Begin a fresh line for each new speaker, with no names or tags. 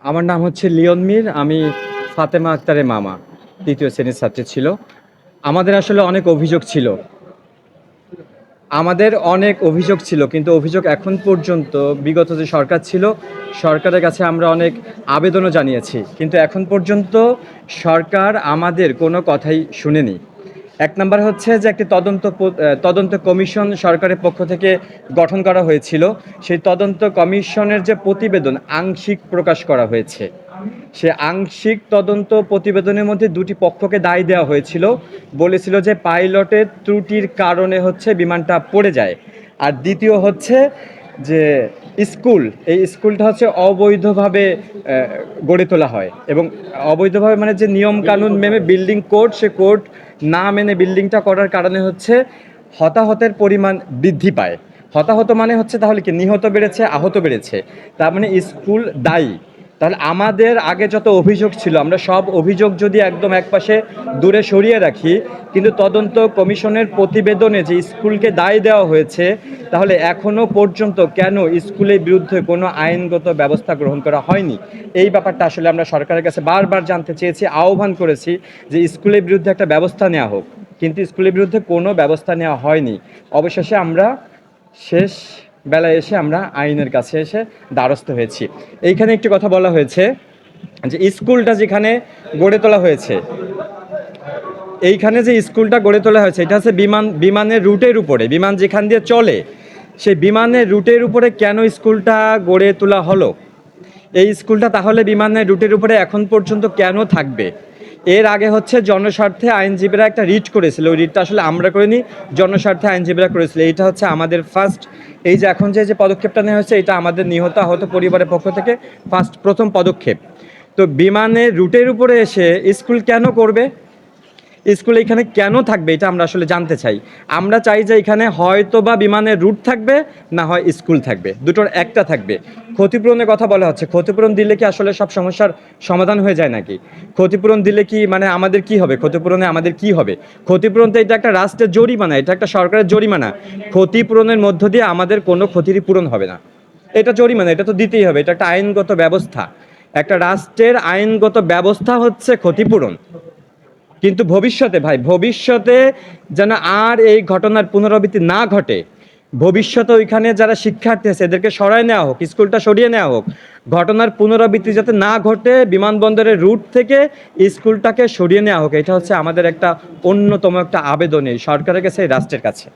আমার নাম হচ্ছে লিওন মীর। আমি ফাতেমা আক্তারের মামা। ৩য় শ্রেণীর ছাত্রী ছিল। আমাদের আসলে অনেক অভিযোগ ছিল। কিন্তু অভিযোগ এখন পর্যন্ত বিগত যে সরকার ছিল, সরকারের কাছে আমরা অনেক আবেদনও জানিয়েছি। কিন্তু এখন পর্যন্ত সরকার আমাদের কোনো কথাই শুনেনি। ১ নাম্বার হচ্ছে যে একটি তদন্ত কমিশন সরকারের পক্ষ থেকে গঠন করা হয়েছিল। সেই তদন্ত কমিশনের যে প্রতিবেদন আংশিক প্রকাশ করা হয়েছে। সে আংশিক তদন্ত প্রতিবেদনের মধ্যে ২টি পক্ষকে দায় দেওয়া হয়েছিল। বলেছিল যে পাইলটের ত্রুটির কারণে হচ্ছে বিমানটা পড়ে যায়। আর দ্বিতীয় হচ্ছে যে এই স্কুলটা হচ্ছে অবৈধভাবে গড়ে তোলা হয় এবং অবৈধভাবে মানে যে নিয়মকানুন মেনে বিল্ডিং কোড, সে কোড না মেনে বিল্ডিংটা করার কারণে হচ্ছে হতাহতের পরিমাণ বৃদ্ধি পায়। হতাহত মানে হচ্ছে তাহলে কি নিহত বেড়েছে, আহত বেড়েছে। তার মানে স্কুল দায়ী। তাহলে আমাদের আগে যত অভিযোগ ছিল, আমরা সব অভিযোগ যদি একদম একপাশে দূরে সরিয়ে রাখি, কিন্তু তদন্ত কমিশনের প্রতিবেদনে যে স্কুলকে দায় দেওয়া হয়েছে, তাহলে এখনও পর্যন্ত কেন স্কুলের বিরুদ্ধে কোনো আইনগত ব্যবস্থা গ্রহণ করা হয়নি? এই ব্যাপারটা আসলে আমরা সরকারের কাছে বারবার জানতে চেয়েছি, আহ্বান করেছি যে স্কুলের বিরুদ্ধে একটা ব্যবস্থা নেওয়া হোক, কিন্তু স্কুলের বিরুদ্ধে কোনো ব্যবস্থা নেওয়া হয়নি। অবশেষে আমরা শেষ বেলায় এসে আমরা আইনের কাছে এসে দ্বারস্থ হয়েছি। এইখানে একটি কথা বলা হয়েছে যে স্কুলটা যেখানে গড়ে তোলা হয়েছে, এইখানে যে স্কুলটা গড়ে তোলা হয়েছে এটা হচ্ছে বিমানের রুটের উপরে, বিমান যেখান দিয়ে চলে সেই বিমানের রুটের উপরে কেন স্কুলটা গড়ে তোলা হলো? এই স্কুলটা তাহলে বিমানের রুটের উপরে এখন পর্যন্ত কেন থাকবে? এর আগে হচ্ছে জনস্বার্থে আইনজীবীরা একটা রিট করেছিল। ওই রিটটা আসলে আমরা করিনি, জনস্বার্থে আইনজীবীরা করেছিল। এইটা হচ্ছে আমাদের ফার্স্ট, এই যে এখন যে পদক্ষেপটা নেওয়া হয়েছে, এটা আমাদের নিহত আহত পরিবারের পক্ষ থেকে প্রথম পদক্ষেপ। তো বিমানের রুটের উপরে এসে স্কুল কেন করবে? স্কুল এখানে কেন থাকবে এটা আমরা আসলে জানতে চাই। আমরা চাই যে এখানে হয়তো বা বিমানের রুট থাকবে, না হয় স্কুল থাকবে, দুটোর একটা থাকবে। ক্ষতিপূরণের কথা বলা হচ্ছে, ক্ষতিপূরণ দিলে কি আসলে সব সমস্যার সমাধান হয়ে যায় নাকি? ক্ষতিপূরণ দিলে কি মানে আমাদের কি হবে? ক্ষতিপূরণে আমাদের কি হবে? ক্ষতিপূরণ তো এটা একটা রাষ্ট্রের জরিমানা, এটা একটা সরকারের জরিমানা। ক্ষতিপূরণের মধ্য দিয়ে আমাদের কোনো ক্ষতিরই পূরণ হবে না। এটা জরিমানা, এটা তো দিতেই হবে, এটা একটা আইনগত ব্যবস্থা। একটা রাষ্ট্রের আইনগত ব্যবস্থা হচ্ছে ক্ষতিপূরণ। কিন্তু ভবিষ্যতে যেন আর এই ঘটনার পুনরাবৃত্তি না ঘটে, ভবিষ্যতে ওইখানে যারা শিক্ষার্থী আছে এদেরকে সরায় নেওয়া হোক, স্কুলটা সরিয়ে নেওয়া হোক। ঘটনার পুনরাবৃত্তি যাতে না ঘটে, বিমানবন্দরের রুট থেকে স্কুলটাকে সরিয়ে নেওয়া হোক। এটা হচ্ছে আমাদের একটা অন্যতম একটা আবেদন এই সরকারের কাছে, এই রাষ্ট্রের কাছে।